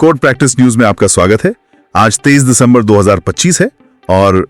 Court practice news में आपका स्वागत है। आज 23 दिसंबर 2025 है और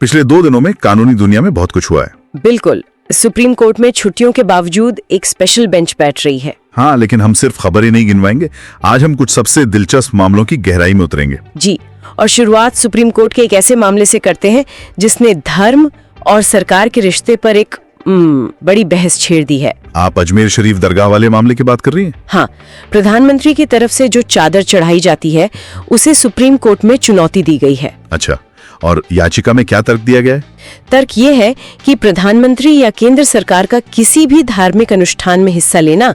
पिछले 2 दिनों में कानूनी दुनिया में बहुत कुछ हुआ है। बिल्कुल, सुप्रीम कोर्ट में छुट्टियों के बावजूद एक स्पेशल बेंच बैठ रही है। हाँ, लेकिन हम सिर्फ खबर ही नहीं गिनवाएंगे। आज हम कुछ सबसे दिलचस्प मामलों की गहराई में उतरेंगे। जी, और शुरुआत सुप्रीम कोर्ट के एक ऐसे मामले से करते हैं जिसने धर्म और सरकार के रिश्ते पर एक बड़ी बहस छेड़ दी है। आप अजमेर शरीफ दरगाह वाले मामले की बात कर रही हैं? हाँ, प्रधानमंत्री की तरफ से जो चादर चढ़ाई जाती है उसे सुप्रीम कोर्ट में चुनौती दी गई है। अच्छा, और याचिका में क्या तर्क दिया गया है? तर्क ये है कि प्रधानमंत्री या केंद्र सरकार का किसी भी धार्मिक अनुष्ठान में हिस्सा लेना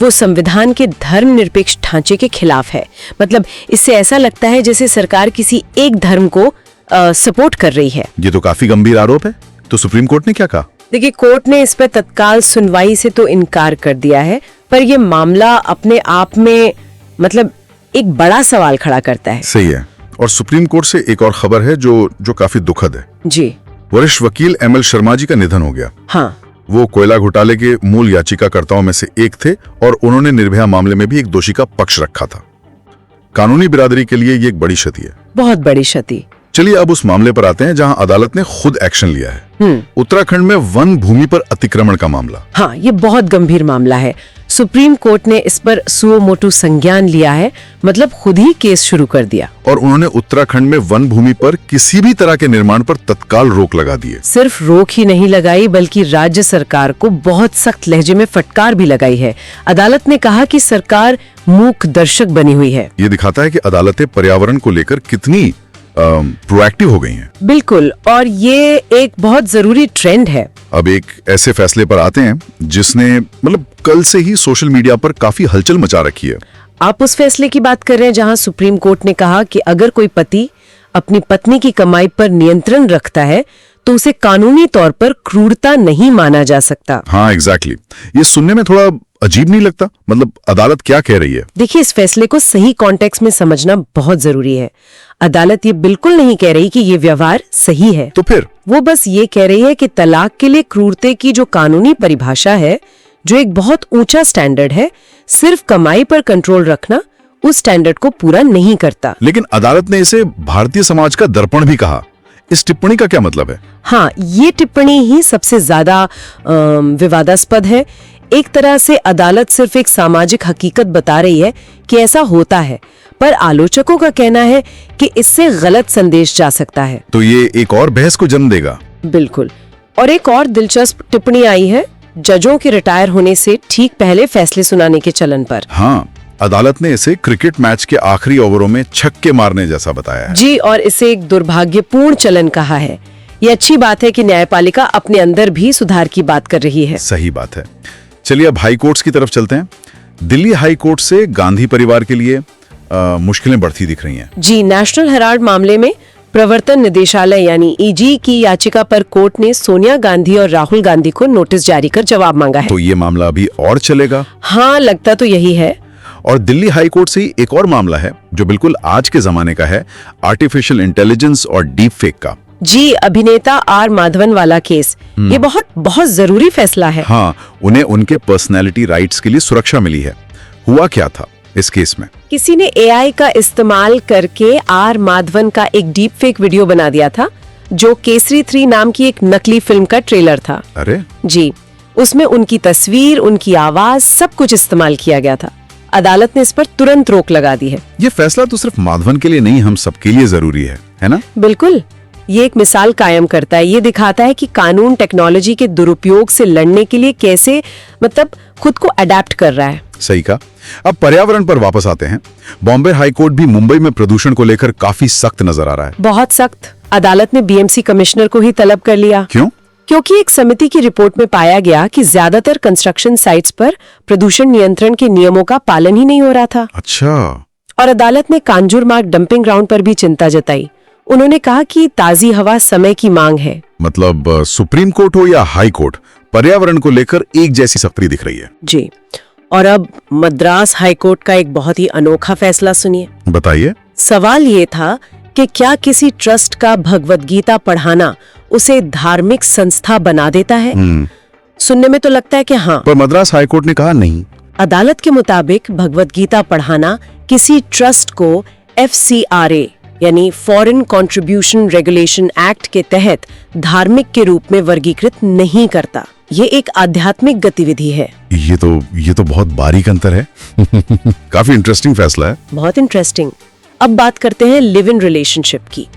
वो संविधान के धर्मनिरपेक्ष ढांचे के खिलाफ है। मतलब इससे ऐसा लगता है जैसे सरकार किसी एक धर्म को सपोर्ट कर रही है। ये तो काफी गंभीर आरोप है। तो सुप्रीम कोर्ट ने क्या कहा? देखिए, कोर्ट ने इस पर तत्काल सुनवाई से तो इनकार कर दिया है, पर यह मामला अपने आप में मतलब एक बड़ा सवाल खड़ा करता है। सही है। और सुप्रीम कोर्ट से एक और खबर है जो काफी दुखद है। जी, वरिष्ठ वकील एमएल शर्मा जी का निधन हो गया। हाँ, वो कोयला घोटाले के मूल याचिकाकर्ताओं में से एक थे और उन्होंने निर्भया मामले में भी एक दोषी का पक्ष रखा था। कानूनी बिरादरी के लिए ये एक बड़ी क्षति है, बहुत बड़ी क्षति। चलिए अब उस मामले पर आते हैं जहां अदालत ने खुद एक्शन लिया है। उत्तराखंड में वन भूमि पर अतिक्रमण का मामला। हाँ, ये बहुत गंभीर मामला है। सुप्रीम कोर्ट ने इस पर सुओ मोटो संज्ञान लिया है, मतलब खुद ही केस शुरू कर दिया। और उन्होंने उत्तराखंड में वन भूमि पर किसी भी तरह के निर्माण पर तत्काल रोक लगा दी है। सिर्फ रोक ही नहीं लगाई बल्कि राज्य सरकार को बहुत सख्त लहजे में फटकार भी लगाई है। अदालत ने कहा कि सरकार मूक दर्शक बनी हुई है। ये दिखाता है कि अदालतें पर्यावरण को लेकर कितनी प्रोएक्टिव हो गई हैं। बिल्कुल, और ये एक बहुत जरूरी ट्रेंड है। अब एक ऐसे फैसले पर आते हैं जिसने मतलब कल से ही सोशल मीडिया पर काफी हलचल मचा रखी है। आप उस फैसले की बात कर रहे हैं जहां सुप्रीम कोर्ट ने कहा कि अगर कोई पति अपनी पत्नी की कमाई पर नियंत्रण रखता है तो उसे कानूनी तौर पर क्रूरता नहीं माना जा सकता। हाँ, एग्जैक्टली। ये सुनने में थोड़ा अजीब नहीं लगता? मतलब अदालत क्या कह रही है? देखिए, इस फैसले को सही कॉन्टेक्स्ट में समझना बहुत जरूरी है। अदालत ये बिल्कुल नहीं कह रही कि ये व्यवहार सही है। तो फिर वो बस ये कह रही है कि तलाक के लिए क्रूरते की जो कानूनी परिभाषा है, जो एक बहुत ऊंचा स्टैंडर्ड है, सिर्फ कमाई पर कंट्रोल रखना उस स्टैंडर्ड को पूरा नहीं करता। लेकिन अदालत ने इसे भारतीय समाज का दर्पण भी कहा। इस टिप्पणी का क्या मतलब है? हाँ, ये टिप्पणी ही सबसे ज्यादा विवादास्पद है। एक तरह से अदालत सिर्फ एक सामाजिक हकीकत बता रही है कि ऐसा होता है, पर आलोचकों का कहना है कि इससे गलत संदेश जा सकता है। तो ये एक और बहस को जन्म देगा। बिल्कुल। और एक और दिलचस्प टिप्पणी आई है जजों के रिटायर होने से ठीक पहले फैसले सुनाने के चलन पर। हाँ, अदालत ने इसे क्रिकेट मैच के आखिरी ओवरों में छक्के मारने जैसा बताया है। जी, और इसे एक दुर्भाग्यपूर्ण चलन कहा है। ये अच्छी बात है कि न्यायपालिका अपने अंदर भी सुधार की बात कर रही है। सही बात है। चलिए अब हाई कोर्ट्स की तरफ चलते हैं। दिल्ली हाई कोर्ट से गांधी परिवार के लिए मुश्किलें बढ़ती दिख रही हैं। जी, नेशनल हेराल्ड मामले में प्रवर्तन निदेशालय यानी ईडी की याचिका पर कोर्ट ने सोनिया गांधी और राहुल गांधी को नोटिस जारी कर जवाब मांगा है। तो ये मामला अभी और चलेगा? हाँ, लगता तो यही है। और दिल्ली हाई कोर्ट से ही एक और मामला है जो बिल्कुल आज के जमाने का है, आर्टिफिशियल इंटेलिजेंस और डीप फेक का। जी, अभिनेता आर माधवन वाला केस। ये बहुत जरूरी फैसला है। हाँ, उन्हें उनके पर्सनैलिटी राइट्स के लिए सुरक्षा मिली है। हुआ क्या था इस केस में? किसी ने एआई का इस्तेमाल करके आर माधवन का एक डीप फेक वीडियो बना दिया था जो केसरी 3 नाम की एक नकली फिल्म का ट्रेलर था। अरे जी, उसमें उनकी तस्वीर, उनकी आवाज, सब कुछ इस्तेमाल किया गया था। अदालत ने इस पर तुरंत रोक लगा दी है। ये फैसला तो सिर्फ माधवन के लिए नहीं, हम सबके लिए जरूरी है ना? बिल्कुल, ये एक मिसाल कायम करता है। ये दिखाता है कि कानून टेक्नोलॉजी के दुरुपयोग से लड़ने के लिए कैसे मतलब खुद को अडेप्ट कर रहा है। सही कहा। अब पर्यावरण पर वापस आते हैं। बॉम्बे हाई कोर्ट भी मुंबई में प्रदूषण को लेकर काफी सख्त नजर आ रहा है। बहुत सख्त। अदालत ने बीएमसी कमिश्नर को ही तलब कर लिया। क्यों? क्योंकि एक समिति की रिपोर्ट में पाया गया कि ज्यादातर कंस्ट्रक्शन साइट्स पर प्रदूषण नियंत्रण के नियमों का पालन ही नहीं हो रहा था। अच्छा। और अदालत ने कांजूरमार्ग डंपिंग ग्राउंड पर भी चिंता जताई। उन्होंने कहा कि ताजी हवा समय की मांग है। मतलब सुप्रीम कोर्ट हो या हाई कोर्ट, पर्यावरण को लेकर एक जैसी सख्ती दिख रही है। जी, और अब मद्रास हाई कोर्ट का एक बहुत ही अनोखा फैसला सुनिए। बताइए। सवाल ये था कि क्या किसी ट्रस्ट का भगवद गीता पढ़ाना उसे धार्मिक संस्था बना देता है? सुनने में तो लगता है कि हाँ, पर मद्रास हाई कोर्ट ने कहा नहीं, अदालत के मुताबिक भगवत गीता पढ़ाना किसी ट्रस्ट को FCRA यानी फॉरेन कंट्रीब्यूशन रेगुलेशन एक्ट के तहत धार्मिक के रूप में वर्गीकृत नहीं करता। ये एक आध्यात्मिक गतिविधि है। ये तो बहुत बारीक अंतर है। काफी इंटरेस्टिंग फैसला है। बहुत इंटरेस्टिंग। अब बात करते हैं लिव इन रिलेशनशिप की।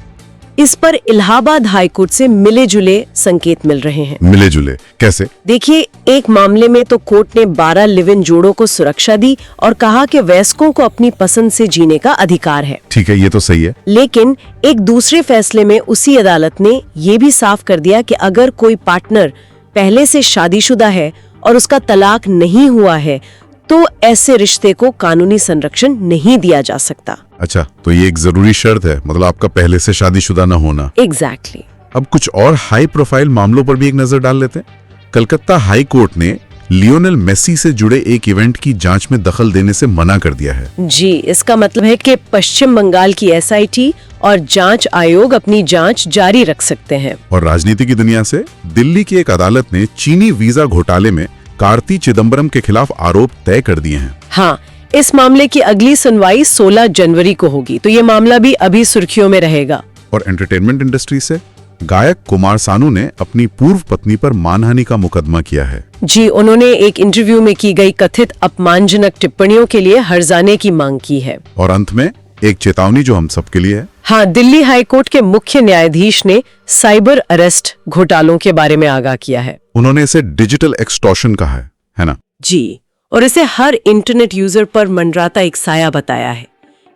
इस पर इलाहाबाद हाई कोर्ट से मिले जुले संकेत मिल रहे हैं। मिले जुले कैसे? देखिए, एक मामले में तो कोर्ट ने 12 लिव इन जोड़ों को सुरक्षा दी और कहा कि वयस्कों को अपनी पसंद से जीने का अधिकार है। ठीक है, ये तो सही है। लेकिन एक दूसरे फैसले में उसी अदालत ने ये भी साफ कर दिया कि अगर कोई पार्टनर पहले से शादीशुदा है और उसका तलाक नहीं हुआ है तो ऐसे रिश्ते को कानूनी संरक्षण नहीं दिया जा सकता। अच्छा, तो ये एक जरूरी शर्त है, मतलब आपका पहले से शादीशुदा न होना। एग्जैक्टली। अब कुछ और हाई प्रोफाइल मामलों पर भी एक नजर डाल लेते हैं। कलकत्ता हाई कोर्ट ने लियोनेल मेसी से जुड़े एक इवेंट की जांच में दखल देने से मना कर दिया है। जी, इसका मतलब है कि पश्चिम बंगाल की SIT और जांच आयोग अपनी जांच जारी रख सकते हैं। और राजनीति की दुनिया से दिल्ली की एक अदालत ने चीनी वीजा घोटाले में कार्ति चिदम्बरम के खिलाफ आरोप तय कर दिए हैं। हाँ, इस मामले की अगली सुनवाई 16 जनवरी को होगी, तो ये मामला भी अभी सुर्खियों में रहेगा। और एंटरटेनमेंट इंडस्ट्री से गायक कुमार सानू ने अपनी पूर्व पत्नी पर मानहानि का मुकदमा किया है। जी, उन्होंने एक इंटरव्यू में की गई कथित अपमानजनक टिप्पणियों के लिए हर्जाने की मांग की है। और अंत में एक चेतावनी जो हम सबके लिए है। हाँ, दिल्ली हाई कोर्ट के मुख्य न्यायाधीश ने साइबर अरेस्ट घोटालों के बारे में आगाह किया है। उन्होंने इसे डिजिटल एक्सटॉर्शन कहा है ना? जी, और इसे हर इंटरनेट यूजर पर मंडराता एक साया बताया है।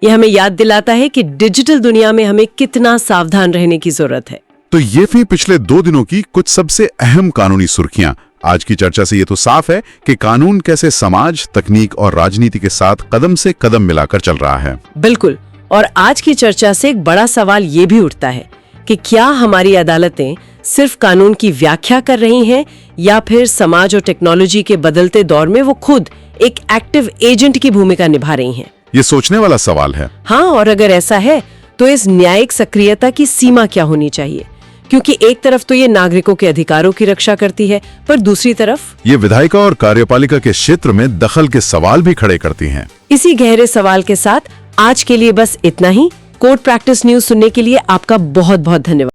यह हमें याद दिलाता है कि डिजिटल दुनिया में हमें कितना सावधान रहने की जरूरत है। तो ये थी पिछले 2 दिनों की कुछ सबसे अहम कानूनी सुर्खियां। आज की चर्चा से ये तो साफ है कि कानून कैसे समाज, तकनीक और राजनीति के साथ कदम से कदम मिलाकर चल रहा है। बिल्कुल। और आज की चर्चा से एक बड़ा सवाल ये भी उठता है कि क्या हमारी अदालतें सिर्फ कानून की व्याख्या कर रही हैं या फिर समाज और टेक्नोलॉजी के बदलते दौर में वो खुद एक एक्टिव एजेंट की भूमिका निभा रही हैं? ये सोचने वाला सवाल है। हाँ, और अगर ऐसा है तो इस न्यायिक सक्रियता की सीमा क्या होनी चाहिए? क्योंकि एक तरफ तो ये नागरिकों के अधिकारों की रक्षा करती है, पर दूसरी तरफ ये विधायिका और कार्यपालिका के क्षेत्र में दखल के सवाल भी खड़े करती हैं। इसी गहरे सवाल के साथ आज के लिए बस इतना ही। कोर्ट प्रैक्टिस न्यूज सुनने के लिए आपका बहुत बहुत धन्यवाद।